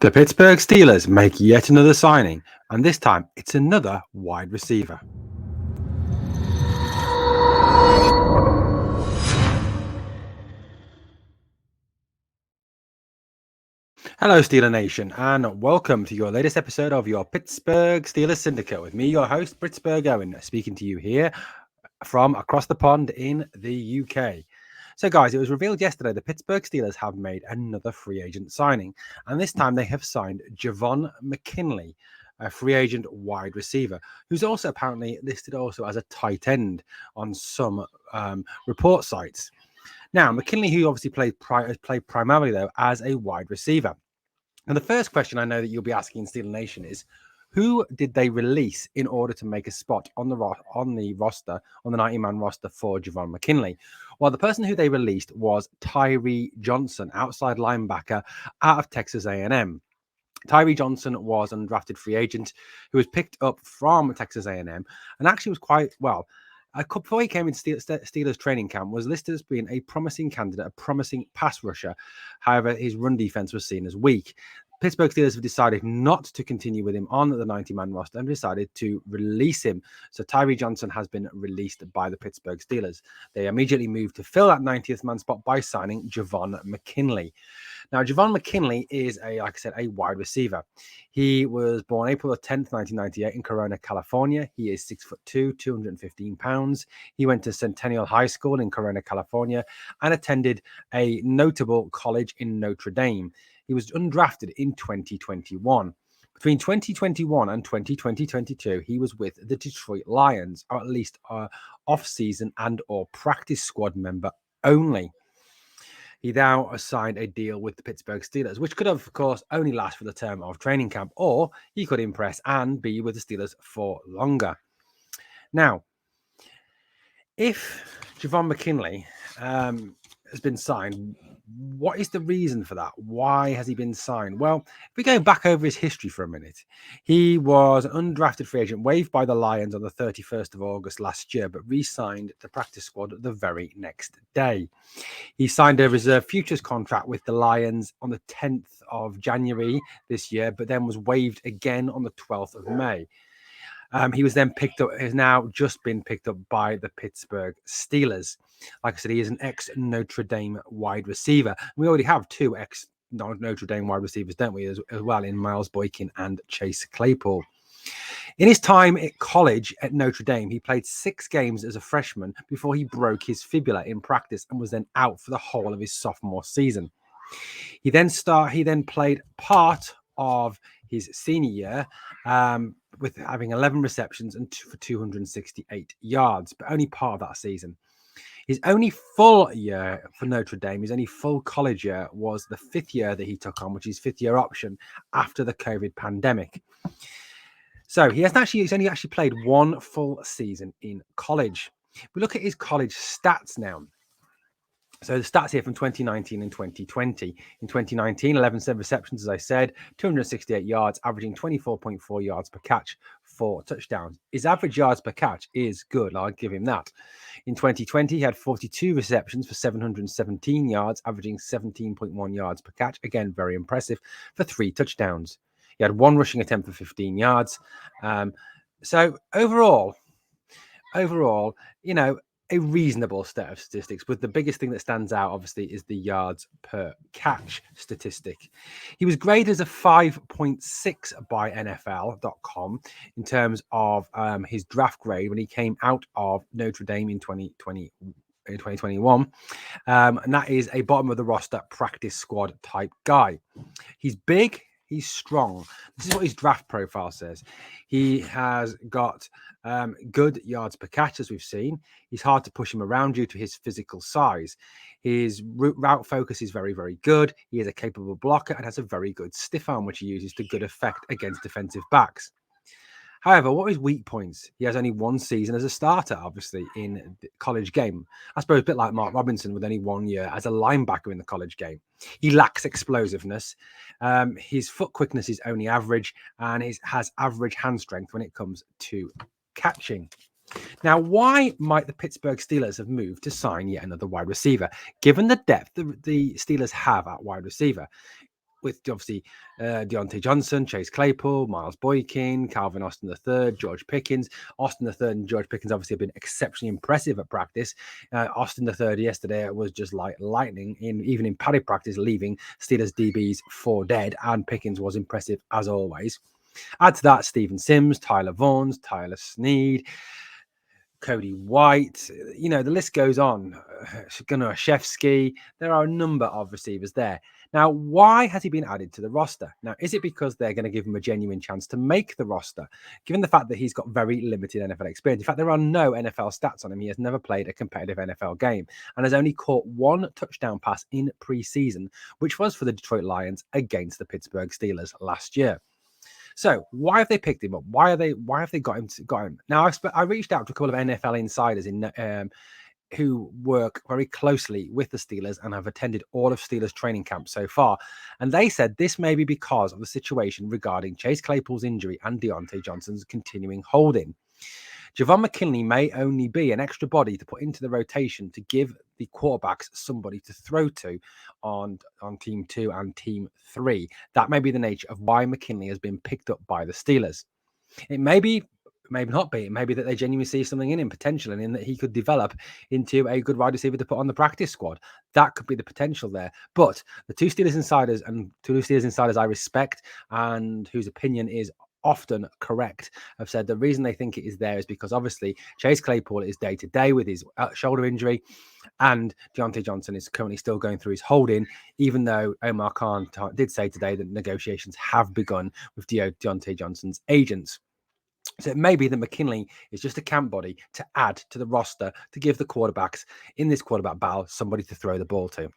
The Pittsburgh Steelers make yet another signing, and this time it's another wide receiver. Hello, Steeler Nation, and welcome to your latest episode of your Pittsburgh Steelers Syndicate with me, your host, Britsburgh Owen, speaking to you here from across the pond in the UK. So, guys, it was revealed yesterday the Pittsburgh Steelers have made another free agent signing, and this time they have signed Javon McKinley, a free agent wide receiver, who's also apparently listed also as a tight end on some report sites. Now, McKinley, who obviously played primarily, though, as a wide receiver. And the first question I know that you'll be asking in Steeler Nation is, who did they release in order to make a spot on the roster, on the 90-man roster for Javon McKinley? Well, the person who they released was Tyree Johnson, outside linebacker out of Texas A&M. Tyree Johnson was an undrafted free agent who was picked up from Texas A&M and actually was quite well. Before he came into Steelers training camp, was listed as being a promising candidate, a promising pass rusher. However, his run defense was seen as weak. Pittsburgh Steelers have decided not to continue with him on the 90-man roster and decided to release him. So Tyree Johnson has been released by the Pittsburgh Steelers. They immediately moved to fill that 90th man spot by signing Javon McKinley. Now, Javon McKinley is a wide receiver. He was born April 10th, 1998 in Corona, California. He is 6'2", 215 pounds. He went to Centennial High School in Corona, California, and attended a notable college in Notre Dame. He was undrafted in 2021. Between 2021 and 2022, he was with the Detroit Lions, or at least off-season and or practice squad member only. He now signed a deal with the Pittsburgh Steelers, which could have, of course, only last for the term of training camp, or he could impress and be with the Steelers for longer. Now, if Javon McKinley has been signed, what is the reason for that? Why has he been signed? Well, if we go back over his history for a minute, he was an undrafted free agent waived by the Lions on the 31st of August last year, but re-signed the practice squad the very next day. He signed a reserve futures contract with the Lions on the 10th of January this year, but then was waived again on the 12th of May. He was then picked up, has now just been picked up by the Pittsburgh Steelers. Like I said, he is an ex-Notre Dame wide receiver. We already have two ex-Notre Dame wide receivers, don't we, as well, in Miles Boykin and Chase Claypool. In his time at college at Notre Dame, he played 6 games as a freshman before he broke his fibula in practice and was then out for the whole of his sophomore season. He then played part of his senior year with having 11 receptions and for 268 yards, but only part of that season. His only full year for Notre Dame, his only full college year, was the 5th year that he took on, which is 5th year option after the COVID pandemic. So he's only actually played 1 full season in college. We look at his college stats now. So the stats here from 2019 and 2020. In 2019, 11 receptions, as I said, 268 yards, averaging 24.4 yards per catch, 4 touchdowns. His average yards per catch is good. I'll give him that. In 2020, he had 42 receptions for 717 yards, averaging 17.1 yards per catch. Again, very impressive, for 3 touchdowns. He had 1 rushing attempt for 15 yards. So overall, a reasonable set of statistics, with the biggest thing that stands out, obviously, is the yards per catch statistic. He was graded as a 5.6 by NFL.com in terms of his draft grade when he came out of Notre Dame in 2021. And that is a bottom of the roster practice squad type guy. He's big. He's strong. This is what his draft profile says. He has got good yards per catch, as we've seen. He's hard to push him around due to his physical size. His route focus is very, very good. He is a capable blocker and has a very good stiff arm, which he uses to good effect against defensive backs. However, what are his weak points? He has only 1 season as a starter, obviously, in the college game. I suppose a bit like Mark Robinson with only 1 year as a linebacker in the college game. He lacks explosiveness. His foot quickness is only average, and he has average hand strength when it comes to catching. Now, why might the Pittsburgh Steelers have moved to sign yet another wide receiver, given the depth the Steelers have at wide receiver? with obviously Deontay Johnson, Chase Claypool, Miles Boykin, Calvin Austin III, George Pickens. Austin III and George Pickens obviously have been exceptionally impressive at practice. Austin III yesterday was just like lightning, even in padded practice, leaving Steelers DBs for dead, and Pickens was impressive as always. Add to that Steven Sims, Tyler Vaughns, Tyler Snead, Cody White, the list goes on. Gunnar Shefsky. There are a number of receivers there. Now, why has he been added to the roster? Now, is it because they're going to give him a genuine chance to make the roster, given the fact that he's got very limited NFL experience? In fact, there are no NFL stats on him. He has never played a competitive NFL game and has only caught one touchdown pass in preseason, which was for the Detroit Lions against the Pittsburgh Steelers last year. So why have they picked him up? Why have they got him? Now I reached out to a couple of NFL insiders who work very closely with the Steelers and have attended all of Steelers training camps so far. And they said this may be because of the situation regarding Chase Claypool's injury and Deontay Johnson's continuing holding. Javon McKinley may only be an extra body to put into the rotation to give the quarterbacks somebody to throw to on team 2 and team 3. That may be the nature of why McKinley has been picked up by the Steelers. It may be, maybe not be. It may be that they genuinely see something in him potential and in that he could develop into a good wide receiver to put on the practice squad. That could be the potential there. But the two Steelers insiders I respect and whose opinion is often correct have said the reason they think it is there is because obviously Chase Claypool is day to day with his shoulder injury, and Deontay Johnson is currently still going through his holding, even though Omar Khan did say today that negotiations have begun with Deontay Johnson's agents. So it may be that McKinley is just a camp body to add to the roster to give the quarterbacks in this quarterback battle somebody to throw the ball to.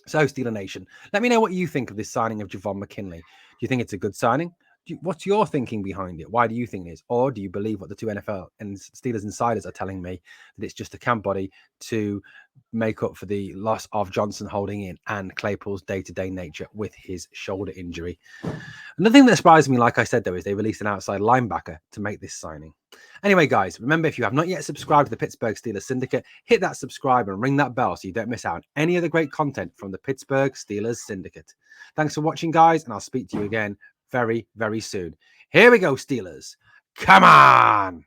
So, Steeler Nation, let me know what you think of this signing of Javon McKinley. Do you think it's a good signing? What's your thinking behind it? Why do you think it is? Or do you believe what the two NFL and Steelers insiders are telling me, that it's just a camp body to make up for the loss of Johnson holding in and Claypool's day-to-day nature with his shoulder injury? Another thing that surprised me, like I said, though, is they released an outside linebacker to make this signing. Anyway, guys, remember, if you have not yet subscribed to the Pittsburgh Steelers Syndicate, hit that subscribe and ring that bell so you don't miss out on any of the great content from the Pittsburgh Steelers Syndicate. Thanks for watching, guys, and I'll speak to you again very, very soon. Here we go, Steelers. Come on!